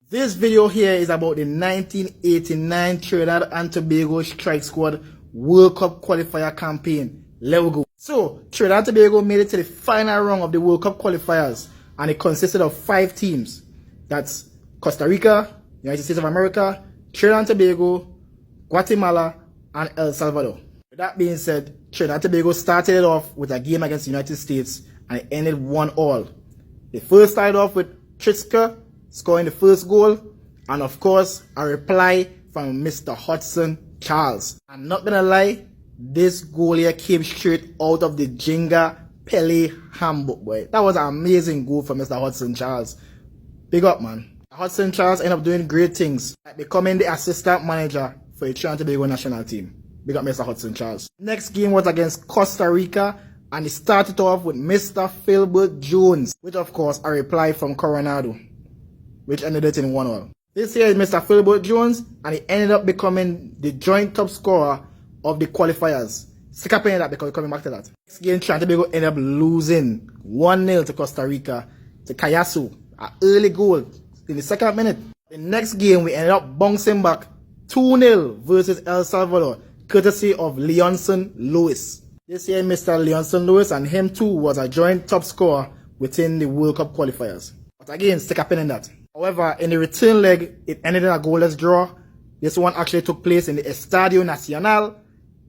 This video here is about the 1989 Trinidad and Tobago Strike Squad World Cup qualifier campaign. Let we go. So, Trinidad and Tobago made it to the final round of the World Cup qualifiers, and it consisted of 5 teams. That's Costa Rica, United States of America, Trinidad and Tobago, Guatemala, and El Salvador. With that being said, Trinidad and Tobago started it off with a game against the United States, and it ended 1-1. They first started off with Tritzka scoring the first goal, and of course a reply from Mr. Hudson Charles. I'm not gonna lie, this goal here came straight out of the Jenga Pele handbook, boy. That was an amazing goal from Mr. Hudson Charles. Big up, man. Hudson Charles ended up doing great things, like becoming the assistant manager for the Trinidad and Tobago national team. Big up Mr. Hudson Charles. Next game was against Costa Rica, and it started off with Mr. Filbert Jones, which of course a reply from Coronado, which ended it in 1-1. This here is Mr. Filbert Jones, and he ended up becoming the joint top scorer of the qualifiers. Stick up in that because we're coming back to that. Next game, Trinidad and Tobago ended up losing 1-0 to Costa Rica, to Kayasu, an early goal in the 2nd minute. The next game, we ended up bouncing back 2-0 versus El Salvador, courtesy of Leonson Lewis. This here, Mr. Leonson Lewis, and him too was a joint top scorer within the World Cup qualifiers. But again, stick a pin in that. However, in the return leg, it ended in a goalless draw. This one actually took place in the Estadio Nacional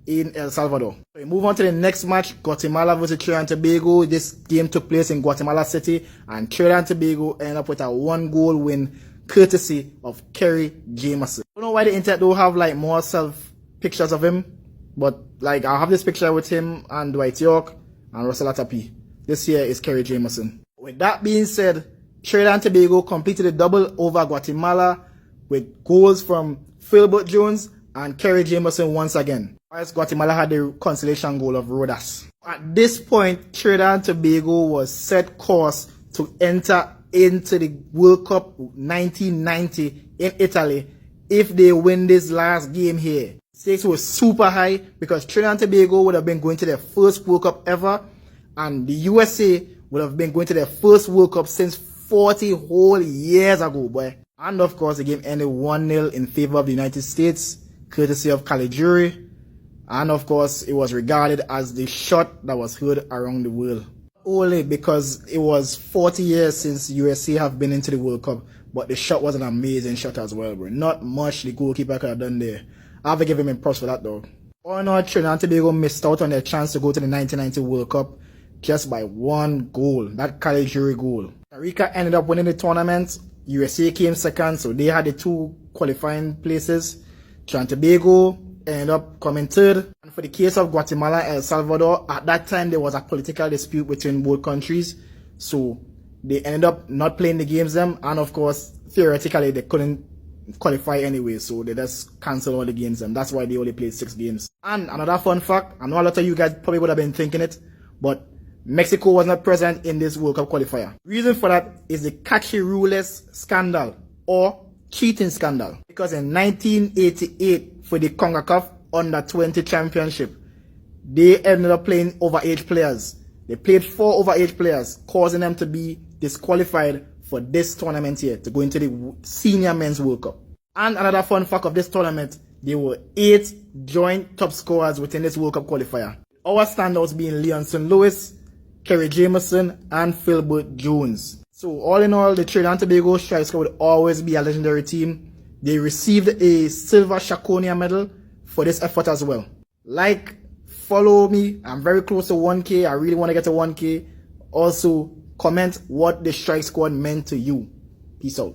in El Salvador. So we move on to the next match, Guatemala versus Trinidad and Tobago. This game took place in Guatemala City, and Trinidad and Tobago ended up with a 1-goal win, courtesy of Kerry Jameson. I don't know why the internet don't have like more self pictures of him, but like I have this picture with him and Dwight York and Russell Atapi. This here is Kerry Jameson. With that being said, Trinidad and Tobago completed a double over Guatemala with goals from Filbert Jones and Kerry Jameson once again, whilst Guatemala had the consolation goal of Rodas. At this point, Trinidad and Tobago was set course to enter into the World Cup 1990 in Italy if they win this last game here. Stakes were super high because Trinidad and Tobago would have been going to their first World Cup ever, and the USA would have been going to their first World Cup since 40 whole years ago, boy. And of course, the game ended 1-0 in favor of the United States, courtesy of Caligiuri. And of course, it was regarded as the shot that was heard around the world. Only because it was 40 years since USA have been into the World Cup, but the shot was an amazing shot as well, bro. Not much the goalkeeper could have done there. I have to give him props for that, though. All in all, Trinidad and Tobago missed out on their chance to go to the 1990 World Cup just by 1 goal, that Caligiuri goal. Costa Rica ended up winning the tournament. USA came second, so they had the 2 qualifying places. Trinidad and Tobago ended up coming 3rd. And for the case of Guatemala and El Salvador, at that time there was a political dispute between both countries, so they ended up not playing the games them, and of course, theoretically they couldn't qualify anyway, so they just cancelled all the games and that's why they only played 6 games. And another fun fact, I know a lot of you guys probably would have been thinking it, but Mexico was not present in this World Cup qualifier. Reason for that is the Cachirules scandal, or cheating scandal. Because in 1988, for the CONCACAF Under-20 Championship, they ended up playing overage players. They played 4 overage players, causing them to be disqualified for this tournament here, to go into the Senior Men's World Cup. And another fun fact of this tournament, there were 8 joint top scorers within this World Cup qualifier. Our standouts being Leonson Lewis, Kerry Jameson, and Filbert Jones. So all in all, the Trinidad and Tobago Strike Squad would always be a legendary team. They received a silver Shakonia medal for this effort as well. Like, follow me. I'm very close to 1K. I really want to get to 1K. Also, comment what the Strike Squad meant to you. Peace out.